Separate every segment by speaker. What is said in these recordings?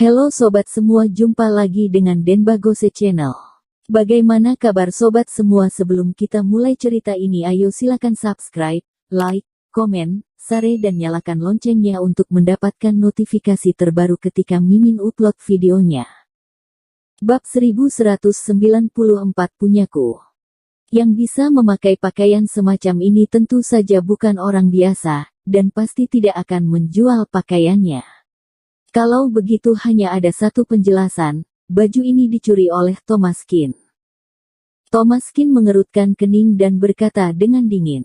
Speaker 1: Halo sobat semua, jumpa lagi dengan Denbagose Channel. Bagaimana kabar sobat semua? Sebelum kita mulai cerita ini, ayo silakan subscribe, like, komen, share dan nyalakan loncengnya untuk mendapatkan notifikasi terbaru ketika Mimin upload videonya. Bab 1194 punyaku. Yang bisa memakai pakaian semacam ini tentu saja bukan orang biasa, dan pasti tidak akan menjual pakaiannya. Kalau begitu hanya ada satu penjelasan, baju ini dicuri oleh Thomaskin. Thomaskin mengerutkan kening dan berkata dengan dingin,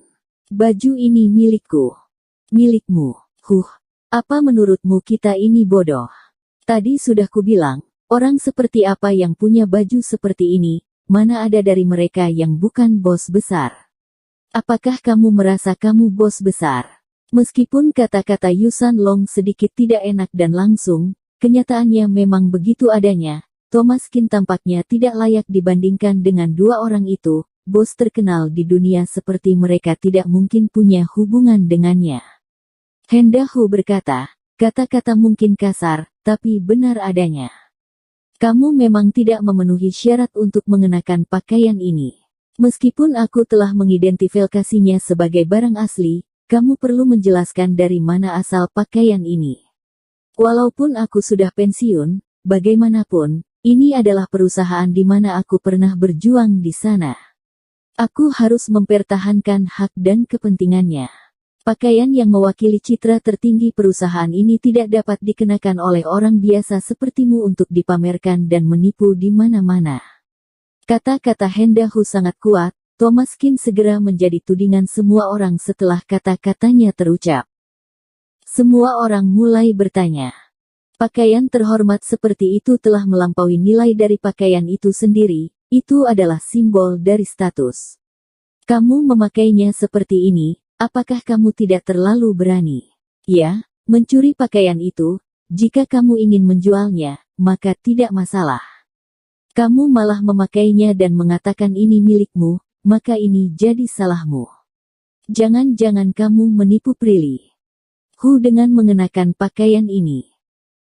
Speaker 1: "Baju ini milikku." "Milikmu? Apa menurutmu kita ini bodoh? Tadi sudah kubilang, orang seperti apa yang punya baju seperti ini, mana ada dari mereka yang bukan bos besar. Apakah kamu merasa kamu bos besar?" Meskipun kata-kata Yusan Long sedikit tidak enak dan langsung, kenyataannya memang begitu adanya. Thomaskin tampaknya tidak layak dibandingkan dengan dua orang itu. Bos terkenal di dunia seperti mereka tidak mungkin punya hubungan dengannya. Hendahu berkata, kata-kata mungkin kasar, tapi benar adanya. Kamu memang tidak memenuhi syarat untuk mengenakan pakaian ini. Meskipun aku telah mengidentifikasinya sebagai barang asli, kamu perlu menjelaskan dari mana asal pakaian ini. Walaupun aku sudah pensiun, bagaimanapun, ini adalah perusahaan di mana aku pernah berjuang di sana. Aku harus mempertahankan hak dan kepentingannya. Pakaian yang mewakili citra tertinggi perusahaan ini tidak dapat dikenakan oleh orang biasa sepertimu untuk dipamerkan dan menipu di mana-mana. Kata-kata Hendahu sangat kuat. Thomaskin segera menjadi tudingan semua orang setelah kata-katanya terucap. Semua orang mulai bertanya. Pakaian terhormat seperti itu telah melampaui nilai dari pakaian itu sendiri, itu adalah simbol dari status. Kamu memakainya seperti ini, apakah kamu tidak terlalu berani? Ya, mencuri pakaian itu, jika kamu ingin menjualnya, maka tidak masalah. Kamu malah memakainya dan mengatakan ini milikmu, maka ini jadi salahmu. Jangan-jangan kamu menipu Prilly dengan mengenakan pakaian ini.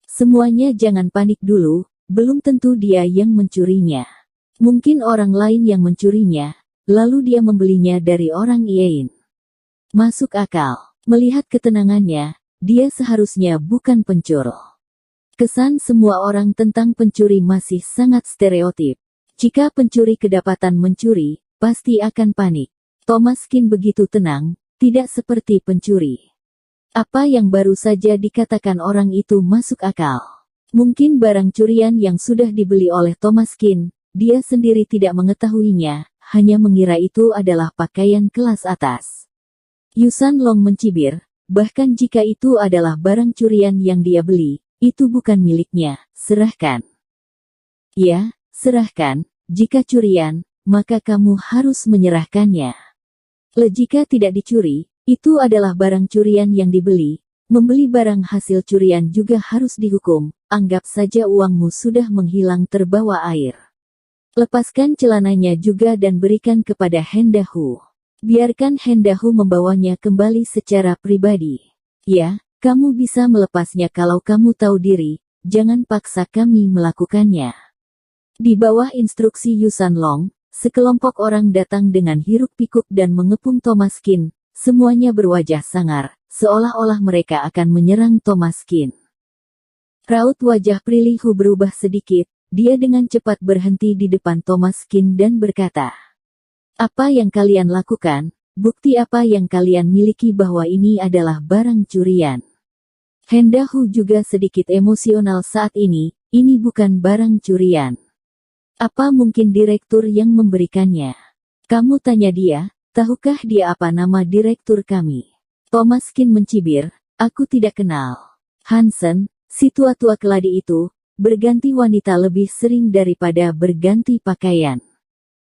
Speaker 1: Semuanya jangan panik dulu, belum tentu dia yang mencurinya. Mungkin orang lain yang mencurinya, lalu dia membelinya dari orang lain. Masuk akal. Melihat ketenangannya, dia seharusnya bukan pencuri. Kesan semua orang tentang pencuri masih sangat stereotip. Jika pencuri kedapatan mencuri, pasti akan panik. Thomaskin begitu tenang, tidak seperti pencuri. Apa yang baru saja dikatakan orang itu masuk akal. Mungkin barang curian yang sudah dibeli oleh Thomaskin, dia sendiri tidak mengetahuinya, hanya mengira itu adalah pakaian kelas atas. Yusan Long mencibir, bahkan jika itu adalah barang curian yang dia beli, itu bukan miliknya, serahkan. Ya, serahkan, jika curian, maka kamu harus menyerahkannya. Jika tidak dicuri, itu adalah barang curian yang dibeli. Membeli barang hasil curian juga harus dihukum. Anggap saja uangmu sudah menghilang terbawa air. Lepaskan celananya juga dan berikan kepada Hendahu. Biarkan Hendahu membawanya kembali secara pribadi. Ya, kamu bisa melepasnya kalau kamu tahu diri, jangan paksa kami melakukannya. Di bawah instruksi Yusan Long, sekelompok orang datang dengan hiruk-pikuk dan mengepung Thomaskin. Semuanya berwajah sangar, seolah-olah mereka akan menyerang Thomaskin. Raut wajah Prilly berubah sedikit, dia dengan cepat berhenti di depan Thomaskin dan berkata, "Apa yang kalian lakukan? Bukti apa yang kalian miliki bahwa ini adalah barang curian?" Hendahu juga sedikit emosional saat ini bukan barang curian. Apa mungkin direktur yang memberikannya? Kamu tanya dia, tahukah dia apa nama direktur kami? Thomaskin mencibir, aku tidak kenal. Hansen, si tua-tua keladi itu, berganti wanita lebih sering daripada berganti pakaian.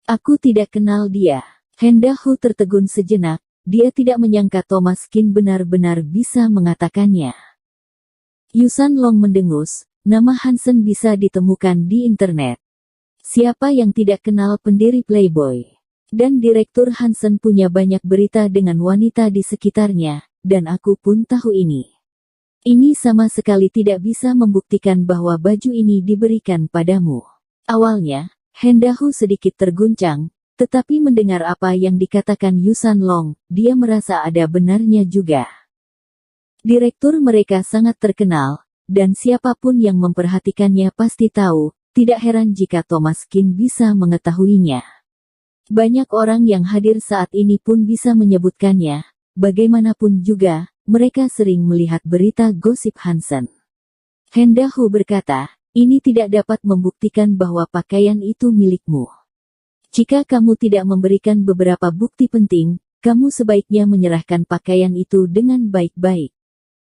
Speaker 1: Aku tidak kenal dia. Hendahu tertegun sejenak, dia tidak menyangka Thomaskin benar-benar bisa mengatakannya. Yusan Long mendengus, nama Hansen bisa ditemukan di internet. Siapa yang tidak kenal pendiri Playboy? Dan Direktur Hansen punya banyak berita dengan wanita di sekitarnya, dan aku pun tahu ini. Ini sama sekali tidak bisa membuktikan bahwa baju ini diberikan padamu. Awalnya, Hendahu sedikit terguncang, tetapi mendengar apa yang dikatakan Yusan Long, dia merasa ada benarnya juga. Direktur mereka sangat terkenal, dan siapapun yang memperhatikannya pasti tahu, tidak heran jika Thomas Kin bisa mengetahuinya. Banyak orang yang hadir saat ini pun bisa menyebutkannya, bagaimanapun juga, mereka sering melihat berita gosip Hansen. Hendahu berkata, ini tidak dapat membuktikan bahwa pakaian itu milikmu. Jika kamu tidak memberikan beberapa bukti penting, kamu sebaiknya menyerahkan pakaian itu dengan baik-baik.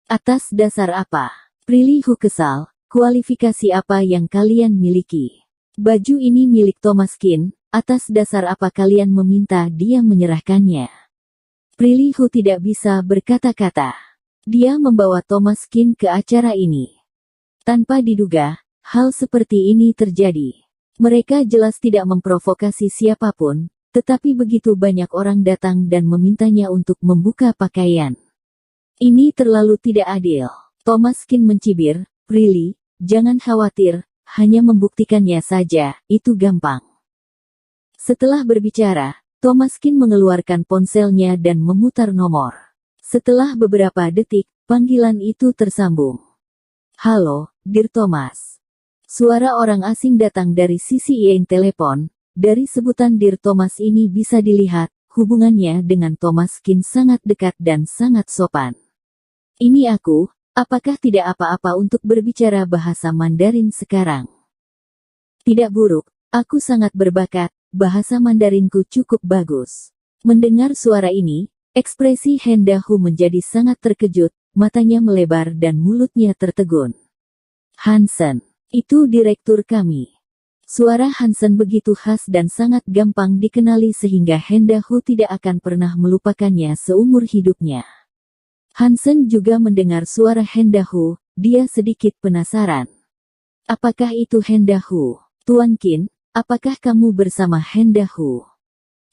Speaker 1: Atas dasar apa? Prilly Hu kesal, kualifikasi apa yang kalian miliki? Baju ini milik Thomas Kin, atas dasar apa kalian meminta dia menyerahkannya? Prilly Hu tidak bisa berkata-kata. Dia membawa Thomas Kin ke acara ini. Tanpa diduga, hal seperti ini terjadi. Mereka jelas tidak memprovokasi siapapun, tetapi begitu banyak orang datang dan memintanya untuk membuka pakaian. Ini terlalu tidak adil. Thomas Kin mencibir, Prilly, jangan khawatir, hanya membuktikannya saja, itu gampang. Setelah berbicara, Thomas Kin mengeluarkan ponselnya dan memutar nomor. Setelah beberapa detik, panggilan itu tersambung. Halo, Dear Thomas. Suara orang asing datang dari sisi yang telepon. Dari sebutan Dear Thomas ini bisa dilihat, hubungannya dengan Thomas Kin sangat dekat dan sangat sopan. Ini aku, apakah tidak apa-apa untuk berbicara bahasa Mandarin sekarang? Tidak buruk, aku sangat berbakat. Bahasa Mandarinku cukup bagus. Mendengar suara ini, ekspresi Hendahu menjadi sangat terkejut, matanya melebar dan mulutnya tertegun. Hansen, itu direktur kami. Suara Hansen begitu khas dan sangat gampang dikenali sehingga Hendahu tidak akan pernah melupakannya seumur hidupnya. Hansen juga mendengar suara Hendahu, dia sedikit penasaran. Apakah itu Hendahu? Tuan Kin, apakah kamu bersama Hendahu?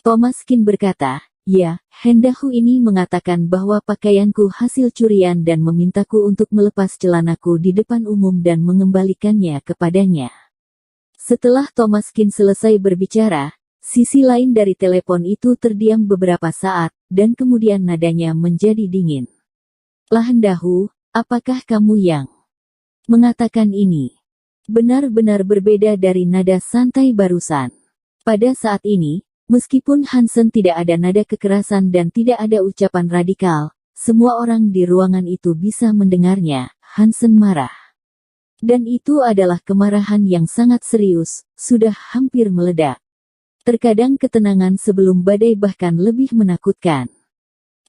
Speaker 1: Thomas Kin berkata, ya, Hendahu ini mengatakan bahwa pakaianku hasil curian dan memintaku untuk melepas celanaku di depan umum dan mengembalikannya kepadanya. Setelah Thomas Kin selesai berbicara, sisi lain dari telepon itu terdiam beberapa saat, dan kemudian nadanya menjadi dingin. Hendahu, apakah kamu yang mengatakan ini? Benar-benar berbeda dari nada santai barusan. Pada saat ini, meskipun Hansen tidak ada nada kekerasan dan tidak ada ucapan radikal, semua orang di ruangan itu bisa mendengarnya. Hansen marah. Dan itu adalah kemarahan yang sangat serius, sudah hampir meledak. Terkadang ketenangan sebelum badai bahkan lebih menakutkan.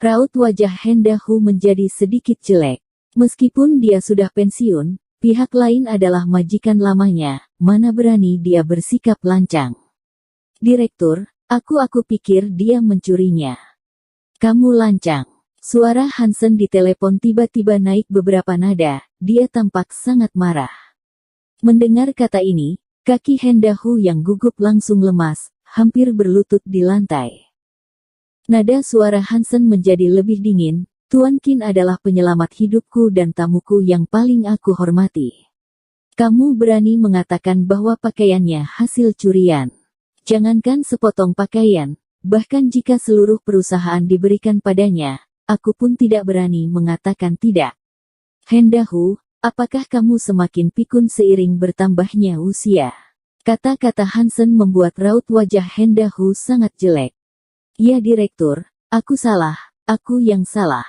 Speaker 1: Raut wajah Hendahu menjadi sedikit jelek. Meskipun dia sudah pensiun, pihak lain adalah majikan lamanya, mana berani dia bersikap lancang. Direktur, aku pikir dia mencurinya. Kamu lancang. Suara Hansen di telepon tiba-tiba naik beberapa nada, dia tampak sangat marah. Mendengar kata ini, kaki Hendahu yang gugup langsung lemas, hampir berlutut di lantai. Nada suara Hansen menjadi lebih dingin, Tuan Kin adalah penyelamat hidupku dan tamuku yang paling aku hormati. Kamu berani mengatakan bahwa pakaiannya hasil curian. Jangankan sepotong pakaian, bahkan jika seluruh perusahaan diberikan padanya, aku pun tidak berani mengatakan tidak. Hendahu, apakah kamu semakin pikun seiring bertambahnya usia? Kata-kata Hansen membuat raut wajah Hendahu sangat jelek. Ya direktur, aku salah, aku yang salah.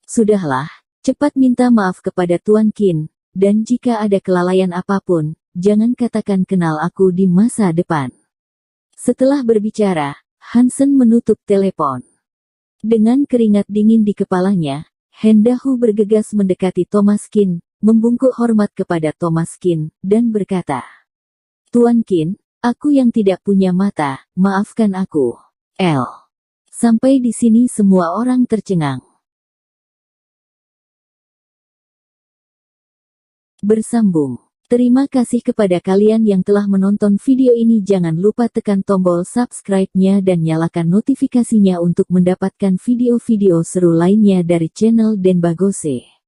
Speaker 1: Sudahlah, cepat minta maaf kepada Tuan Kin, dan jika ada kelalaian apapun, jangan katakan kenal aku di masa depan. Setelah berbicara, Hansen menutup telepon. Dengan keringat dingin di kepalanya, Hendahu bergegas mendekati Thomas Kin, membungkuk hormat kepada Thomas Kin, dan berkata, Tuan Kin, aku yang tidak punya mata, maafkan aku. Sampai di sini semua orang tercengang. Bersambung. Terima kasih kepada kalian yang telah menonton video ini. Jangan lupa tekan tombol subscribe-nya dan nyalakan notifikasinya untuk mendapatkan video-video seru lainnya dari channel Denbagose.